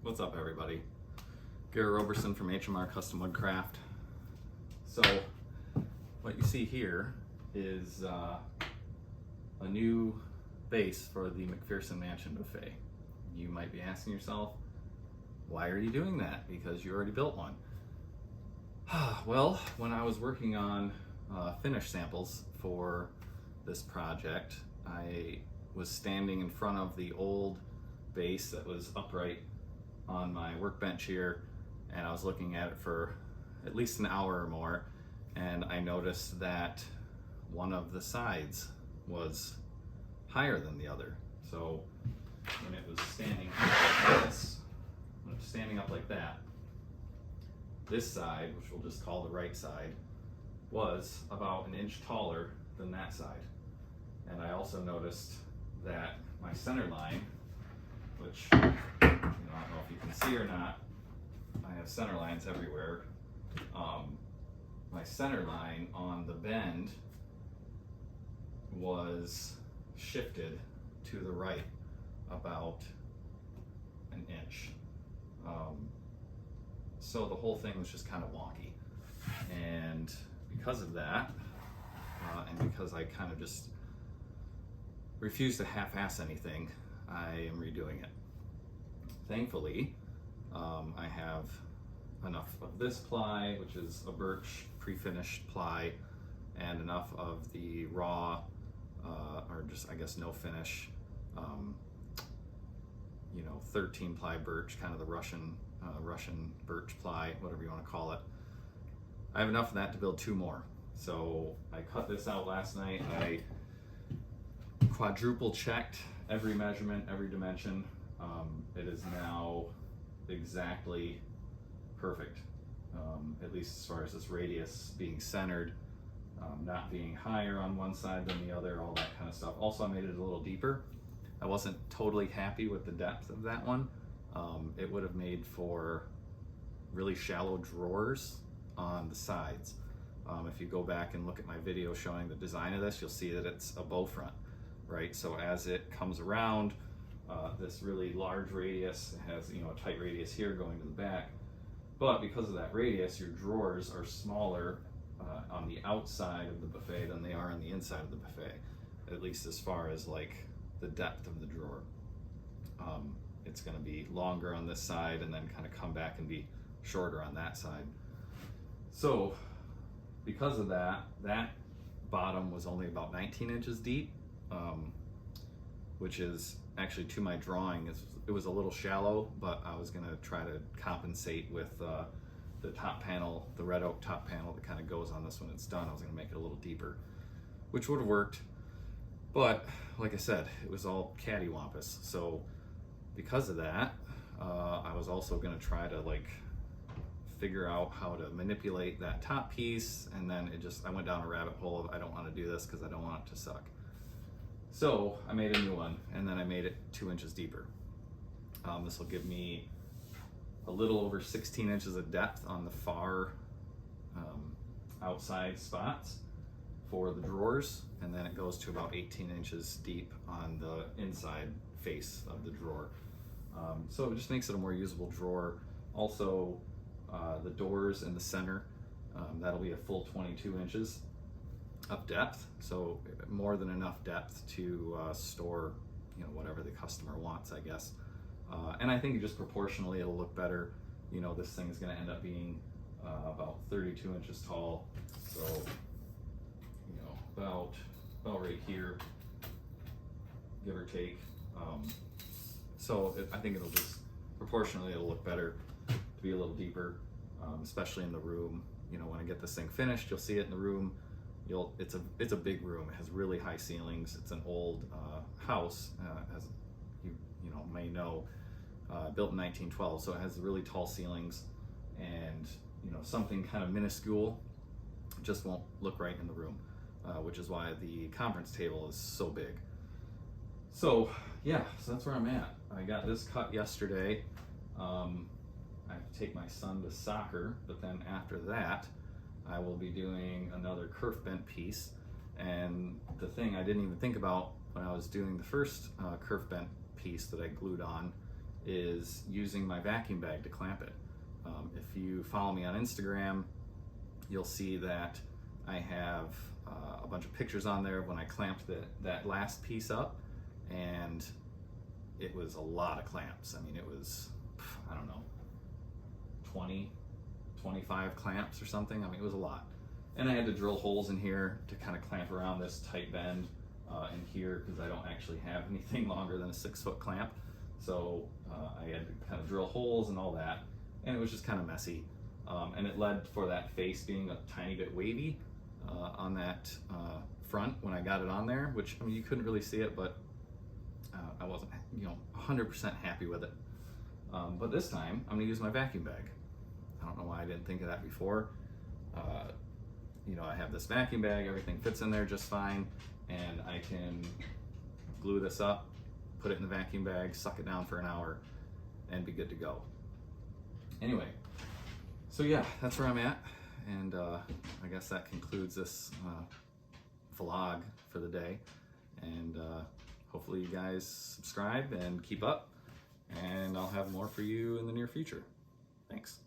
What's up, everybody? Gary Roberson from HMR Custom Woodcraft. So what you see here is a new base for the McPherson Mansion Buffet. You might be asking yourself, why are you doing that? Because you already built one. Well, when I was working on finish samples for this project, I was standing in front of the old base that was upright on my workbench here, and I was looking at it for at least an hour or more, and I noticed that one of the sides was higher than the other. So when it was standing like this, when it was standing up like that, this side, which we'll just call the right side, was about 1 inch taller than that side. And I also noticed that my center line, which I don't know if you can see or not, I have center lines everywhere. My center line on the bend was shifted to the right about 1 inch. So the whole thing was just kind of wonky. And because of that, and because I kind of just refuse to half-ass anything, I am redoing it. Thankfully, I have enough of this ply, which is a birch pre-finished ply, and enough of the raw, or just I guess no finish, 13 ply birch, kind of the Russian birch ply, whatever you want to call it. I have enough of that to build 2 more. So I cut this out last night. I quadruple checked every measurement, every dimension. It is now exactly perfect, at least as far as this radius being centered, not being higher on one side than the other, all that kind of stuff. Also, I made it a little deeper. I wasn't totally happy with the depth of that one. It would have made for really shallow drawers on the sides. If you go back and look at my video showing the design of this, you'll see that it's a Bowfront, right? So as it comes around, this really large radius has a tight radius here going to the back, but because of that radius, your drawers are smaller on the outside of the buffet than they are on the inside of the buffet, at least as far as like the depth of the drawer. It's going to be longer on this side and then kind of come back and be shorter on that side. So because of that, that bottom was only about 19 inches deep, which is actually, to my drawing, it was a little shallow, but I was going to try to compensate with the top panel, the red oak top panel that kind of goes on this when it's done. I was going to make it a little deeper, which would have worked. But like I said, it was all cattywampus. So because of that, I was also going to try to figure out how to manipulate that top piece, and then I went down a rabbit hole of I don't want to do this because I don't want it to suck. So I made a new one, and then I made it 2 inches deeper. This will give me a little over 16 inches of depth on the far outside spots for the drawers, and then it goes to about 18 inches deep on the inside face of the drawer. So it just makes it a more usable drawer. Also, the doors in the center, that'll be a full 22 inches of depth, so more than enough depth to store whatever the customer wants, I guess. And I think just proportionally it'll look better. This thing is going to end up being about 32 inches tall, so about right here, give or take. I think it'll just proportionally it'll look better to be a little deeper, especially in the room. When I get this thing finished, you'll see it in the room. It's a big room. It has really high ceilings. It's an old house, as you may know, built in 1912. So it has really tall ceilings, and something kind of minuscule just won't look right in the room, which is why the conference table is so big. So yeah, so that's where I'm at. I got this cut yesterday. I have to take my son to soccer, but then after that, I will be doing another kerf bent piece. And the thing I didn't even think about when I was doing the first kerf bent piece that I glued on is using my vacuum bag to clamp it. If you follow me on Instagram, you'll see that I have a bunch of pictures on there when I clamped that last piece up, and it was a lot of clamps. I mean, it was, I don't know, 20, 25 clamps or something. I mean, it was a lot. And I had to drill holes in here to kind of clamp around this tight bend in here, because I don't actually have anything longer than a 6-foot clamp. So I had to kind of drill holes and all that, and it was just kind of messy. And it led for that face being a tiny bit wavy on that front when I got it on there, which, I mean, you couldn't really see it, but I wasn't, 100% happy with it. But this time I'm gonna use my vacuum bag. I don't know why I didn't think of that before. I have this vacuum bag, everything fits in there just fine, and I can glue this up, put it in the vacuum bag, suck it down for an hour, and be good to go. Anyway, so yeah, that's where I'm at, and I guess that concludes this vlog for the day, and hopefully you guys subscribe and keep up, and I'll have more for you in the near future. Thanks.